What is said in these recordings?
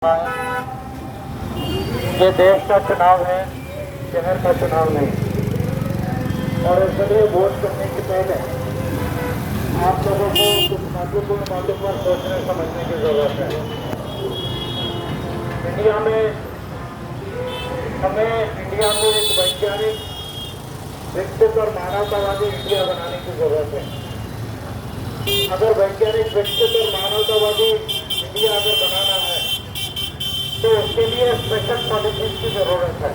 ये देश का चुनाव है, शहर का चुनाव नहीं। और इसलिए वोट करने से पहले आप लोगों को कुछ महत्वपूर्ण बातों पर सोचने समझने की जरूरत है। इंडिया में हमें इंडिया को एक वैज्ञानिक, विकसित और मानवतावादी इंडिया बनाने की जरूरत है। अगर वैज्ञानिक, विकसित और मानवतावादी इंडिया अगर बनाना है तो उसके लिए स्पेशल पॉलिसीज की जरूरत है।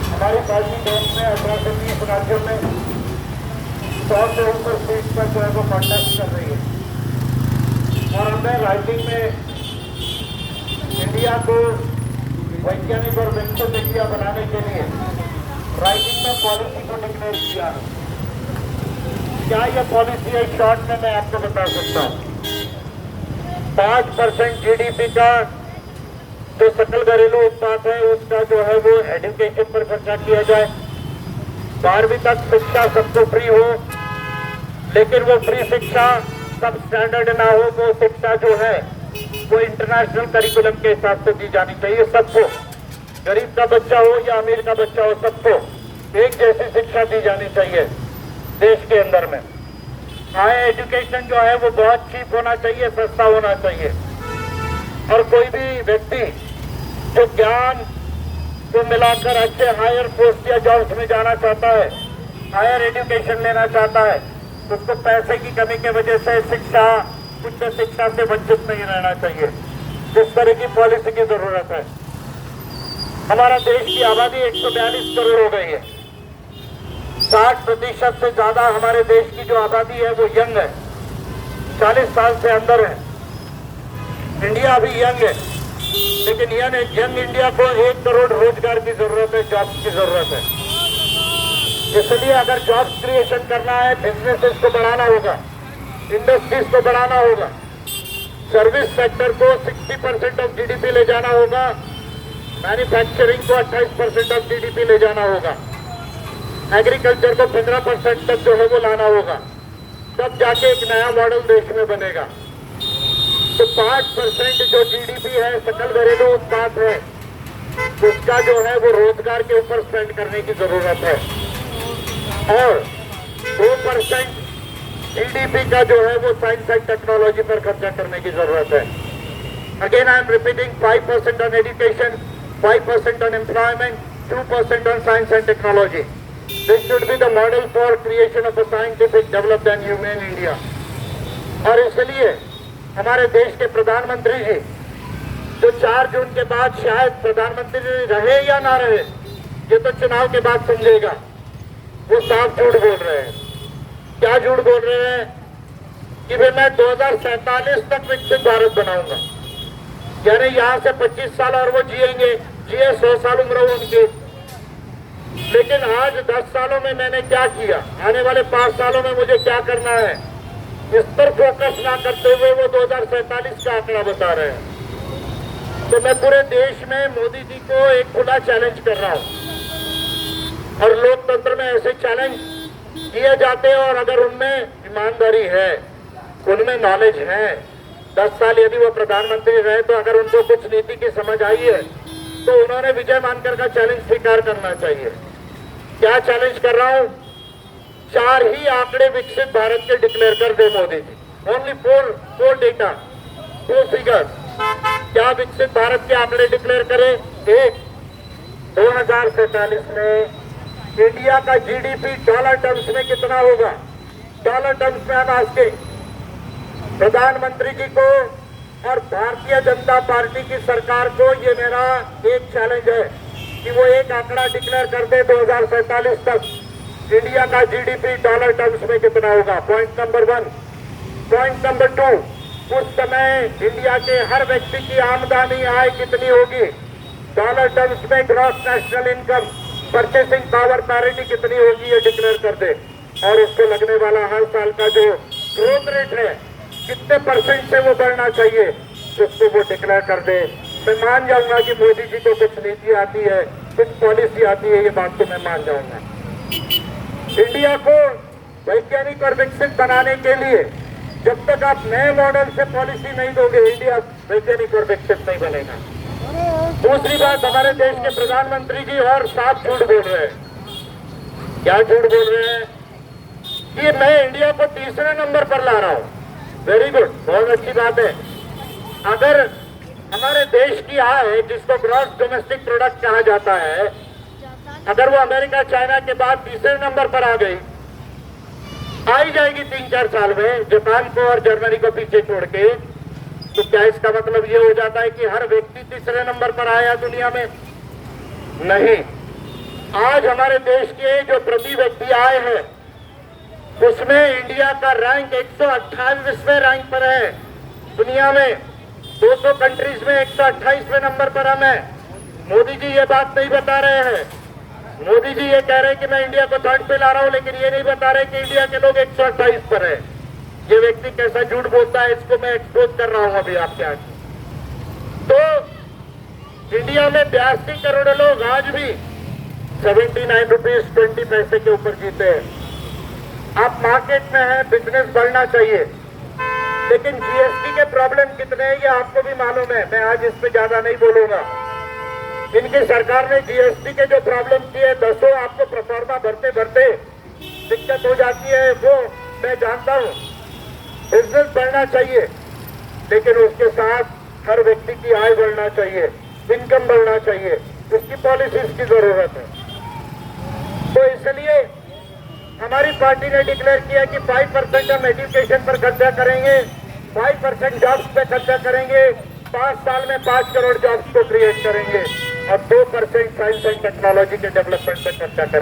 हमारी पार्टी देश में 18 से 20 राज्यों में 100 से ऊपर सीट पर जो है वो कॉन्टेस्ट कर रही है। और हमने राइटिंग में इंडिया को वैज्ञानिक और विकसित इंडिया बनाने के लिए राइटिंग में पॉलिसी को डिक्लेयर किया है। क्या ये पॉलिसी है? शॉर्ट में मैं आपको बता सकता हूँ। 5% GDP का जो सकल घरेलू उत्पाद है उसका जो है वो एजुकेशन पर खर्चा किया जाए। 12वीं तक शिक्षा सबको फ्री हो, लेकिन वो फ्री शिक्षा सब स्टैंडर्ड ना हो। वो शिक्षा जो है वो इंटरनेशनल करिकुलम के हिसाब से दी जानी चाहिए। सबको, गरीब का बच्चा हो या अमीर का बच्चा हो, सबको एक जैसी शिक्षा दी जानी चाहिए देश के अंदर में। हायर एजुकेशन जो है वो बहुत चीप होना चाहिए, सस्ता होना चाहिए। और कोई भी व्यक्ति जो ज्ञान को मिलाकर अच्छे हायर पोस्ट या जॉब्स में जाना चाहता है, हायर एजुकेशन लेना चाहता है, तो उसको पैसे की कमी की वजह से शिक्षा, उच्च शिक्षा से वंचित नहीं रहना चाहिए। इस तरह की पॉलिसी की जरूरत है। हमारा देश की आबादी 142 करोड़ हो गई है। 60% से ज्यादा हमारे देश की जो आबादी है वो यंग है, 40 साल से अंदर है। इंडिया अभी यंग है, लेकिन यंग इंडिया को 1 करोड़ रोजगार की जरूरत है, जॉब्स की जरूरत है। इसलिए अगर जॉब्स क्रिएशन करना है, बिजनेसेस को बढ़ाना होगा, इंडस्ट्रीज को बढ़ाना होगा, सर्विस सेक्टर को 60% ऑफ GDP ले जाना होगा, मैन्युफैक्चरिंग को 28% ऑफ GDP ले जाना होगा, एग्रीकल्चर को 15% तक जो है वो लाना होगा, तब जाके एक नया मॉडल देश में बनेगा। तो 5% जो GDP है, सकल घरेलू उत्पाद है, उसका जो है वो रोजगार के ऊपर स्पेंड करने की जरूरत है। और 2% GDP का जो है वो साइंस एंड टेक्नोलॉजी पर खर्चा करने की जरूरत है। Again I am repeating, 5% on education, 5% on employment, 2% on science and technology. This should be the model for creation of a scientific, developed and humane India. और इसलिए हमारे देश के प्रधानमंत्री जी, जो 4 जून के बाद शायद प्रधानमंत्री रहे या ना रहे, ये तो चुनाव के बाद समझेगा, वो साफ झूठ बोल रहे हैं। क्या झूठ बोल रहे हैं? कि भाई मैं 2047 तक विकसित भारत बनाऊंगा। यानी यहाँ से 25 साल और वो जिएंगे, 100 साल उम्र हो उनकी। लेकिन आज 10 सालों में मैंने क्या किया, आने वाले 5 सालों में मुझे क्या करना है, इस पर फोकस ना करते हुए वो 2047 का आंकड़ा बता रहे हैं। तो मैं पूरे देश में मोदी जी को एक खुला चैलेंज कर रहा हूं। और लोकतंत्र में ऐसे चैलेंज किए जाते हैं, और अगर उनमें ईमानदारी है, उनमें नॉलेज है, 10 साल यदि वो प्रधानमंत्री रहे, तो अगर उनको कुछ नीति की समझ आई है तो उन्होंने विजय मानकर का चैलेंज स्वीकार करना चाहिए। क्या चैलेंज कर रहा हूं? 4 ही आंकड़े विकसित भारत के डिक्लेयर कर दे Modi ji. Only 4 data, 4 figures. क्या विकसित भारत के आंकड़े डिक्लेयर करें? एक, 2047 में इंडिया का GDP डॉलर टर्म्स में कितना होगा? डॉलर टर्म्स में हम आस्किंग प्रधानमंत्री जी को और भारतीय जनता पार्टी की सरकार को, ये मेरा एक चैलेंज है कि वो एक आंकड़ा डिक्लेयर कर दे 2047 तक इंडिया का GDP डॉलर टर्म्स में कितना होगा। Point number 1। पॉइंट नंबर 2, उस समय इंडिया के हर व्यक्ति की आमदनी, आय कितनी होगी डॉलर टर्म्स में, gross national income, purchasing power parity कितनी होगी, ये डिक्लेयर कर दे। और उसको लगने वाला हर साल का जो ग्रोथ रेट है, कितने % से वो बढ़ना चाहिए, उसको वो डिक्लेयर कर दे। मैं मान जाऊंगा कि मोदी जी को कुछ नीति आती है, कुछ पॉलिसी आती है, ये बात तो मैं मान जाऊंगा। इंडिया को वैज्ञानिक और विकसित बनाने के लिए जब तक आप नए मॉडल से पॉलिसी नहीं दोगे, इंडिया वैज्ञानिक और विकसित नहीं बनेगा। दूसरी बात, हमारे देश के प्रधानमंत्री जी और साफ झूठ बोल रहे हैं। क्या झूठ बोल रहे हैं कि मैं इंडिया को तीसरे नंबर पर ला रहा हूं। वेरी गुड, बहुत अच्छी बात है। अगर हमारे देश की आय, जिसको ग्रॉस डोमेस्टिक प्रोडक्ट कहा जाता है, अगर वो अमेरिका चाइना के बाद तीसरे नंबर पर आ गई, आई जाएगी 3-4 साल में जापान को और जर्मनी को पीछे छोड़ के, तो क्या इसका मतलब ये हो जाता है कि हर व्यक्ति तीसरे नंबर पर आया दुनिया में? नहीं। आज हमारे देश के जो प्रति व्यक्ति आय है, उसमें इंडिया का रैंक 128वें रैंक पर है दुनिया में। 200 कंट्रीज में 128वें नंबर पर हम है। मोदी जी ये बात नहीं बता रहे हैं। मोदी जी ये कह रहे हैं कि मैं इंडिया को थर्ड पे ला रहा हूं, लेकिन ये नहीं बता रहे कि इंडिया के लोग 128 पर है। ये व्यक्ति कैसा झूठ बोलता है, इसको मैं एक्सपोज कर रहा हूं अभी आपके आगे। तो इंडिया में 82 करोड़ लोग आज भी 79 रुपीज 20 पैसे के ऊपर जीते हैं। आप मार्केट में हैं, बिजनेस बढ़ना चाहिए, लेकिन जीएसटी के प्रॉब्लम कितने हैं ये आपको भी मालूम है। मैं आज इस पे ज्यादा नहीं बोलूंगा। इनकी सरकार ने जीएसटी के जो प्रॉब्लम किए, 10 आपको प्रोफार्मा भरते भरते दिक्कत हो जाती है, वो मैं जानता हूं। बिजनेस बढ़ना चाहिए, लेकिन उसके साथ हर व्यक्ति की आय बढ़ना चाहिए, इनकम बढ़ना चाहिए, उसकी पॉलिसीज की जरूरत है। तो इसलिए हमारी पार्टी ने डिक्लेयर किया कि 5% हम एजुकेशन पर खर्चा करेंगे, 5% जॉब्स पे खर्चा करेंगे, 5 साल में 5 करोड़ जॉब्स को क्रिएट करेंगे और 2% साइंस एंड टेक्नोलॉजी के डेवलपमेंट पे खर्चा करेंगे।